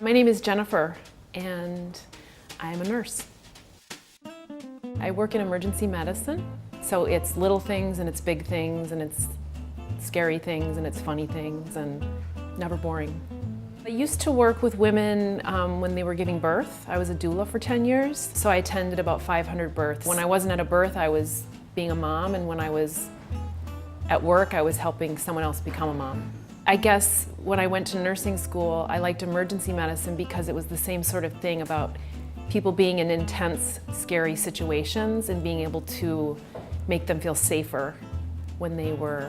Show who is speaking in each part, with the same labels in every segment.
Speaker 1: My name is Jennifer, and I'm a nurse. I work in emergency medicine, so it's little things and it's big things and it's scary things and it's funny things and never boring. I used to work with women when they were giving birth. I was a doula for 10 years, so I attended about 500 births. When I wasn't at a birth, I was being a mom, and when I was at work, I was helping someone else become a mom. I guess when I went to nursing school, I liked emergency medicine because it was the same sort of thing about people being in intense, scary situations and being able to make them feel safer when they were,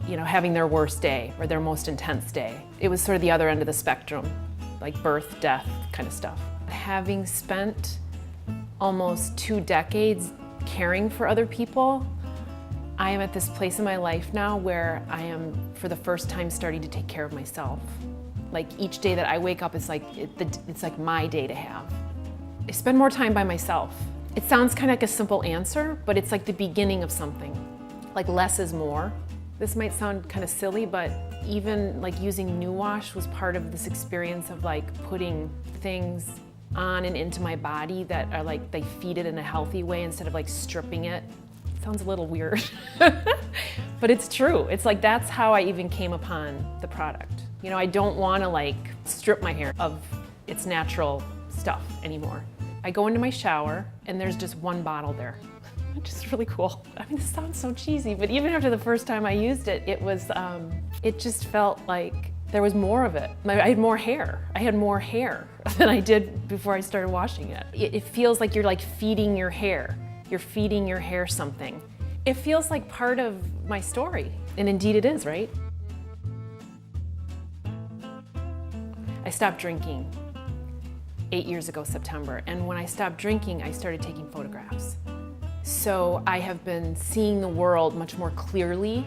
Speaker 1: having their worst day or their most intense day. It was sort of the other end of the spectrum, like birth, death kind of stuff. Having spent almost 2 decades caring for other people, I am at this place in my life now where I am, for the first time, starting to take care of myself. Like each day that I wake up, it's like my day to have. I spend more time by myself. It sounds kind of like a simple answer, but it's like the beginning of something. Like less is more. This might sound kind of silly, but even like using New Wash was part of this experience of like putting things on and into my body that are like, they feed it in a healthy way instead of like stripping it. It sounds a little weird, but it's true. It's like, that's how I even came upon the product. I don't want to like strip my hair of its natural stuff anymore. I go into my shower and there's just one bottle there, which is really cool. I mean, this sounds so cheesy, but even after the first time I used it, it just felt like there was more of it. I had more hair. I had more hair than I did before I started washing it. It feels like you're like feeding your hair. You're feeding your hair something. It feels like part of my story, and indeed it is, right? I stopped drinking 8 years ago, September, and when I stopped drinking, I started taking photographs. So I have been seeing the world much more clearly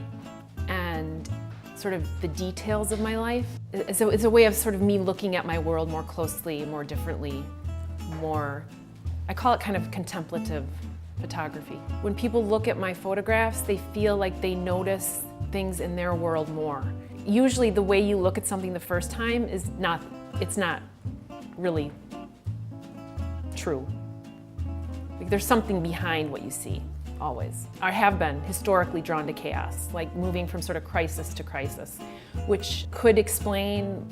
Speaker 1: and sort of the details of my life. So it's a way of sort of me looking at my world more closely, more differently, I call it kind of contemplative photography. When people look at my photographs, they feel like they notice things in their world more. Usually the way you look at something the first time it's not really true. Like there's something behind what you see, always. I have been historically drawn to chaos, like moving from sort of crisis to crisis, which could explain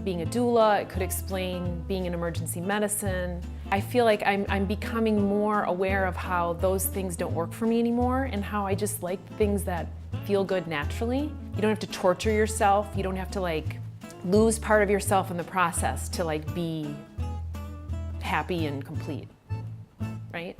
Speaker 1: being a doula, it could explain being in emergency medicine. I feel like I'm becoming more aware of how those things don't work for me anymore and how I just like things that feel good naturally. You don't have to torture yourself, you don't have to like lose part of yourself in the process to like be happy and complete, right?